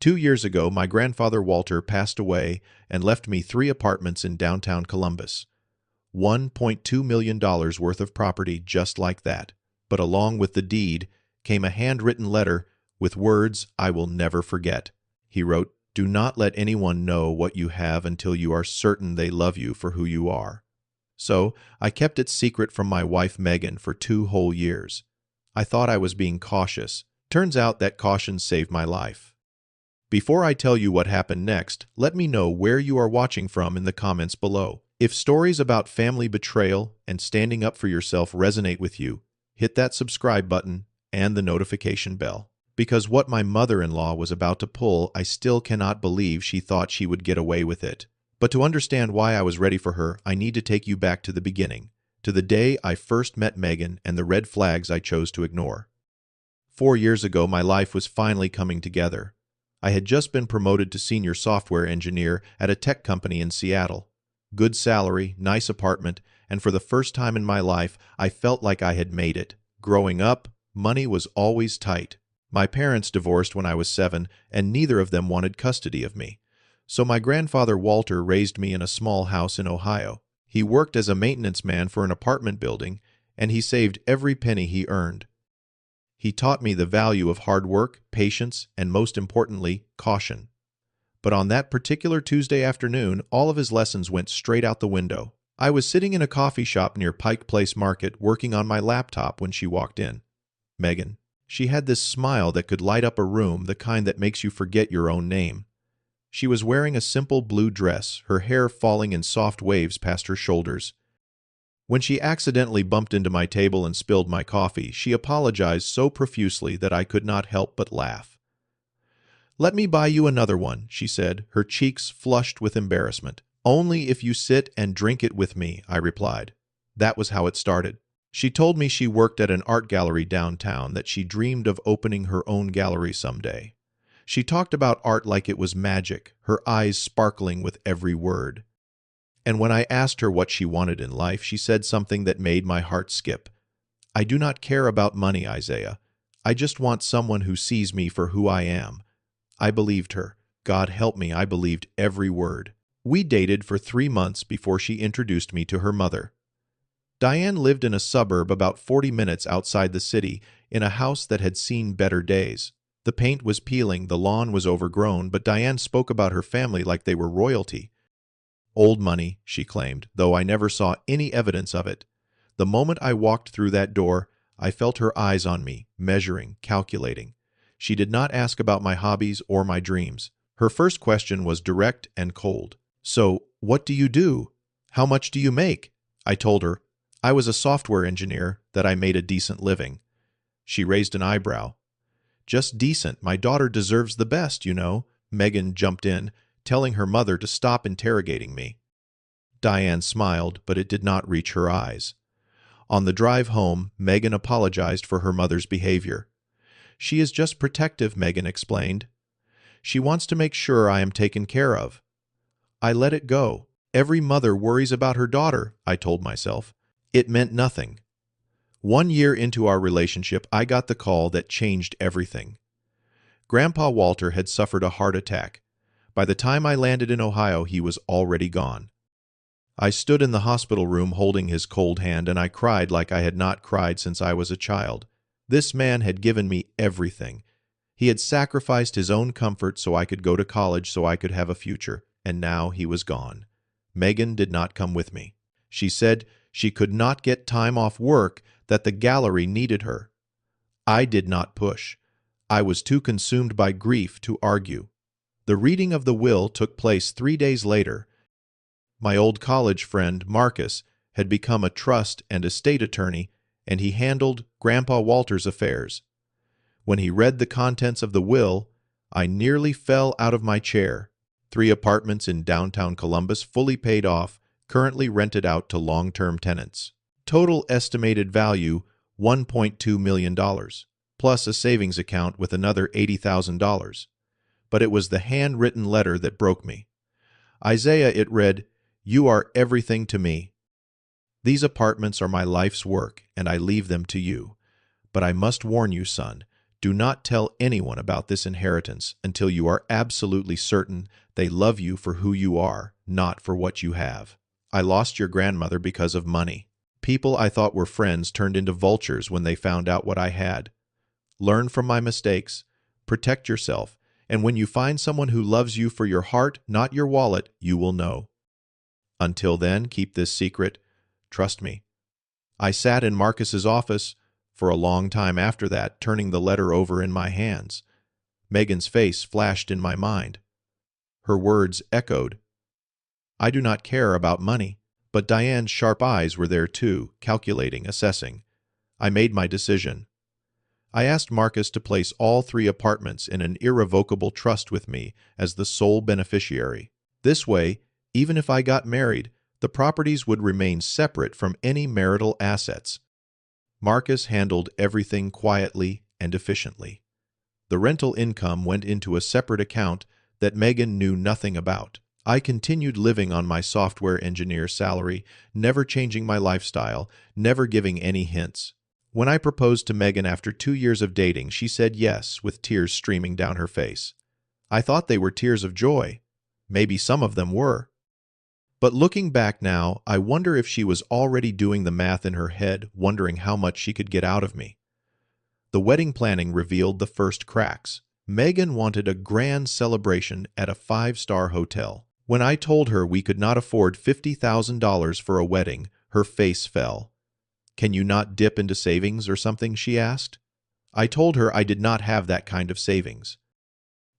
2 years ago, my grandfather Walter passed away and left me 3 apartments in downtown Columbus. $1.2 million worth of property just like that. But along with the deed came a handwritten letter with words I will never forget. He wrote, "Do not let anyone know what you have until you are certain they love you for who you are." So I kept it secret from my wife Megan for 2 whole years. I thought I was being cautious. Turns out that caution saved my life. Before I tell you what happened next, let me know where you are watching from in the comments below. If stories about family betrayal and standing up for yourself resonate with you, hit that subscribe button and the notification bell. Because what my mother-in-law was about to pull, I still cannot believe she thought she would get away with it. But to understand why I was ready for her, I need to take you back to the beginning, to the day I first met Megan and the red flags I chose to ignore. 4 years ago, my life was finally coming together. I had just been promoted to senior software engineer at a tech company in Seattle. Good salary, nice apartment, and for the first time in my life, I felt like I had made it. Growing up, money was always tight. My parents divorced when I was 7, and neither of them wanted custody of me. So my grandfather Walter raised me in a small house in Ohio. He worked as a maintenance man for an apartment building, and he saved every penny he earned. He taught me the value of hard work, patience, and most importantly, caution. But on that particular Tuesday afternoon, all of his lessons went straight out the window. I was sitting in a coffee shop near Pike Place Market working on my laptop when she walked in. Megan. She had this smile that could light up a room, the kind that makes you forget your own name. She was wearing a simple blue dress, her hair falling in soft waves past her shoulders. When she accidentally bumped into my table and spilled my coffee, she apologized so profusely that I could not help but laugh. "Let me buy you another one," she said, her cheeks flushed with embarrassment. "Only if you sit and drink it with me," I replied. That was how it started. She told me she worked at an art gallery downtown, that she dreamed of opening her own gallery someday. She talked about art like it was magic, her eyes sparkling with every word. And when I asked her what she wanted in life, she said something that made my heart skip. "I do not care about money, Isaiah. I just want someone who sees me for who I am." I believed her. God help me, I believed every word. We dated for 3 months before she introduced me to her mother. Diane lived in a suburb about 40 minutes outside the city, in a house that had seen better days. The paint was peeling, the lawn was overgrown, but Diane spoke about her family like they were royalty. "Old money," she claimed, though I never saw any evidence of it. The moment I walked through that door, I felt her eyes on me, measuring, calculating. She did not ask about my hobbies or my dreams. Her first question was direct and cold. "So, what do you do? How much do you make?" I told her I was a software engineer, that I made a decent living. She raised an eyebrow. "Just decent. My daughter deserves the best, you know." Megan jumped in, telling her mother to stop interrogating me. Diane smiled, but it did not reach her eyes. On the drive home, Megan apologized for her mother's behavior. "She is just protective," Megan explained. "She wants to make sure I am taken care of." I let it go. Every mother worries about her daughter, I told myself. It meant nothing. 1 year into our relationship, I got the call that changed everything. Grandpa Walter had suffered a heart attack. By the time I landed in Ohio, he was already gone. I stood in the hospital room holding his cold hand, and I cried like I had not cried since I was a child. This man had given me everything. He had sacrificed his own comfort so I could go to college, so I could have a future, and now he was gone. Megan did not come with me. She said she could not get time off work, that the gallery needed her. I did not push. I was too consumed by grief to argue. The reading of the will took place 3 days later. My old college friend, Marcus, had become a trust and estate attorney, and he handled Grandpa Walter's affairs. When he read the contents of the will, I nearly fell out of my chair. 3 apartments in downtown Columbus, fully paid off, currently rented out to long-term tenants. Total estimated value, $1.2 million, plus a savings account with another $80,000. But it was the handwritten letter that broke me. Isaiah, it read, "You are everything to me. These apartments are my life's work, and I leave them to you. But I must warn you, son, Do not tell anyone about this inheritance until you are absolutely certain they love you for who you are, not for what you have. I lost your grandmother because of money. People I thought were friends turned into vultures when they found out what I had. Learn from my mistakes, protect yourself, and when you find someone who loves you for your heart, not your wallet, you will know. Until then, keep this secret. Trust me. I sat in Marcus's office for a long time after that, turning the letter over in my hands. Megan's face flashed in my mind. Her words echoed. I do not care about money, but Diane's sharp eyes were there too, calculating, assessing. I made my decision. I asked Marcus to place all 3 apartments in an irrevocable trust with me as the sole beneficiary. This way, even if I got married, the properties would remain separate from any marital assets. Marcus handled everything quietly and efficiently. The rental income went into a separate account that Megan knew nothing about. I continued living on my software engineer salary, never changing my lifestyle, never giving any hints. When I proposed to Megan after 2 years of dating, she said yes, with tears streaming down her face. I thought they were tears of joy. Maybe some of them were. But looking back now, I wonder if she was already doing the math in her head, wondering how much she could get out of me. The wedding planning revealed the first cracks. Megan wanted a grand celebration at a 5-star hotel. When I told her we could not afford $50,000 for a wedding, her face fell. Can you not dip into savings or something, she asked. I told her I did not have that kind of savings.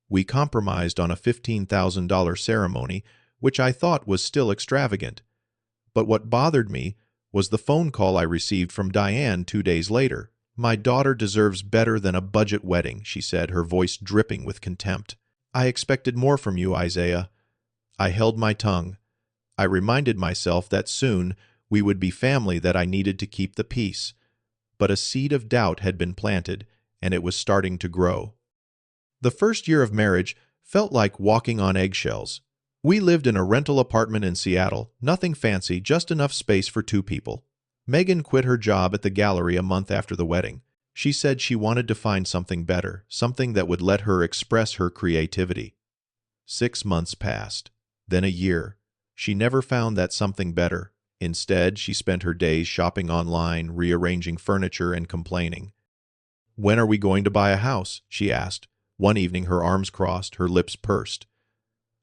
We compromised on a $15,000 ceremony, which I thought was still extravagant. But what bothered me was the phone call I received from Diane 2 days later. My daughter deserves better than a budget wedding, she said, her voice dripping with contempt. I expected more from you, Isaiah. I held my tongue. I reminded myself that soon we would be family, that I needed to keep the peace. But a seed of doubt had been planted, and it was starting to grow. The first year of marriage felt like walking on eggshells. We lived in a rental apartment in Seattle, nothing fancy, just enough space for 2 people. Megan quit her job at the gallery a month after the wedding. She said she wanted to find something better, something that would let her express her creativity. 6 months passed, then a year. She never found that something better. Instead, she spent her days shopping online, rearranging furniture, and complaining. When are we going to buy a house? She asked. One evening, her arms crossed, her lips pursed.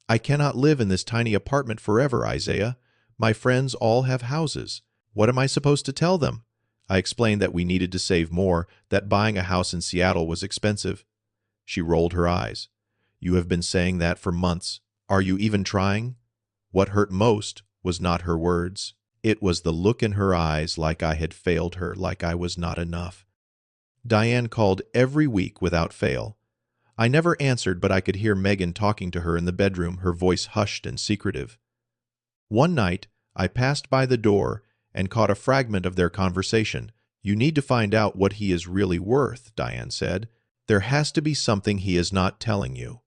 I cannot live in this tiny apartment forever, Isaiah. My friends all have houses. What am I supposed to tell them? I explained that we needed to save more, that buying a house in Seattle was expensive. She rolled her eyes. You have been saying that for months. Are you even trying? What hurt most was not her words. It was the look in her eyes, like I had failed her, like I was not enough. Diane called every week without fail. I never answered, but I could hear Megan talking to her in the bedroom, her voice hushed and secretive. One night, I passed by the door and caught a fragment of their conversation. You need to find out what he is really worth, Diane said. There has to be something he is not telling you.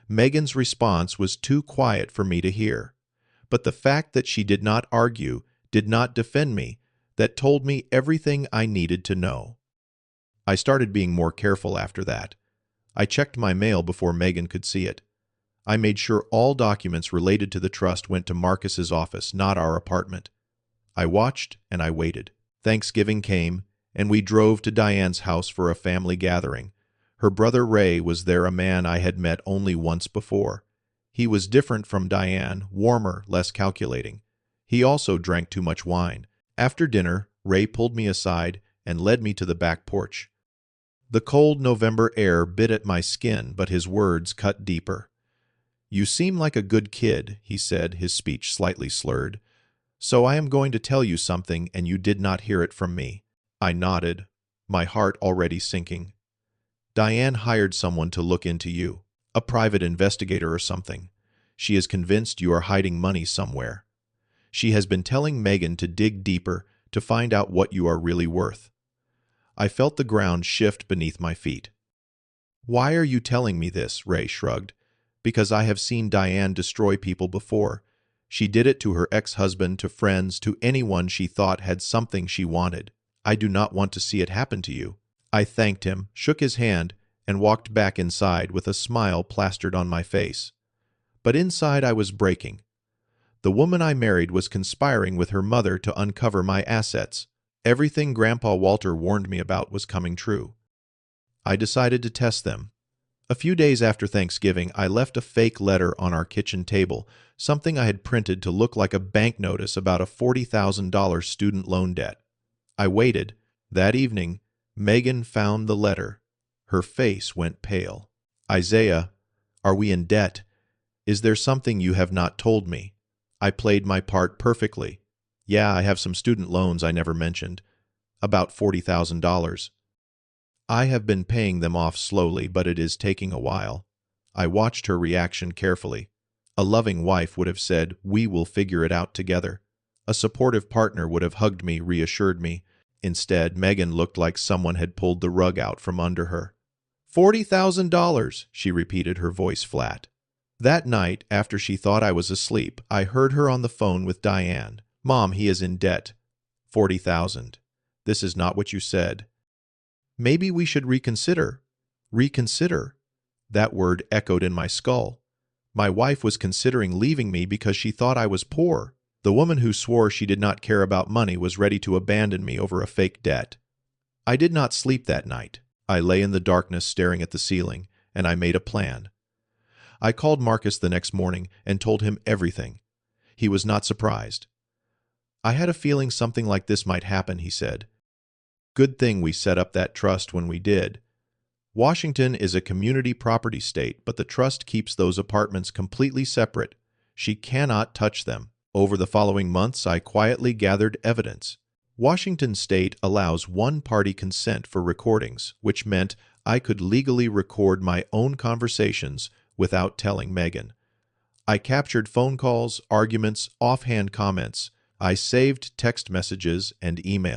Megan's response was too quiet for me to hear. But the fact that she did not argue, did not defend me, that told me everything I needed to know. I started being more careful after that. I checked my mail before Megan could see it. I made sure all documents related to the trust went to Marcus's office, not our apartment. I watched and I waited. Thanksgiving came, and we drove to Diane's house for a family gathering. Her brother Ray was there, a man I had met only once before. He was different from Diane, warmer, less calculating. He also drank too much wine. After dinner, Ray pulled me aside and led me to the back porch. The cold November air bit at my skin, but his words cut deeper. You seem like a good kid, he said, his speech slightly slurred. So I am going to tell you something, and you did not hear it from me. I nodded, my heart already sinking. Diane hired someone to look into you, a private investigator or something. She is convinced you are hiding money somewhere. She has been telling Megan to dig deeper to find out what you are really worth. I felt the ground shift beneath my feet. Why are you telling me this? Ray shrugged. Because I have seen Diane destroy people before. She did it to her ex-husband, to friends, to anyone she thought had something she wanted. I do not want to see it happen to you. I thanked him, shook his hand, and walked back inside with a smile plastered on my face. But inside I was breaking. The woman I married was conspiring with her mother to uncover my assets. Everything Grandpa Walter warned me about was coming true. I decided to test them. A few days after Thanksgiving, I left a fake letter on our kitchen table, something I had printed to look like a bank notice about a $40,000 student loan debt. I waited. That evening, Megan found the letter. Her face went pale. "Isaiah, are we in debt? Is there something you have not told me?" I played my part perfectly. "Yeah, I have some student loans I never mentioned. About $40,000. I have been paying them off slowly, but it is taking a while." I watched her reaction carefully. A loving wife would have said, "We will figure it out together." A supportive partner would have hugged me, reassured me. Instead, Megan looked like someone had pulled the rug out from under her. $40,000, she repeated, her voice flat. That night, after she thought I was asleep, I heard her on the phone with Diane. "Mom, he is in debt. 40,000. This is not what you said." "Maybe we should reconsider." Reconsider? That word echoed in my skull. My wife was considering leaving me because she thought I was poor. The woman who swore she did not care about money was ready to abandon me over a fake debt. I did not sleep that night. I lay in the darkness staring at the ceiling, and I made a plan. I called Marcus the next morning and told him everything. He was not surprised. "I had a feeling something like this might happen," he said. "Good thing we set up that trust when we did. Washington is a community property state, but the trust keeps those apartments completely separate. She cannot touch them." Over the following months, I quietly gathered evidence. Washington state allows one-party consent for recordings, which meant I could legally record my own conversations without telling Megan. I captured phone calls, arguments, offhand comments. I saved text messages and emails.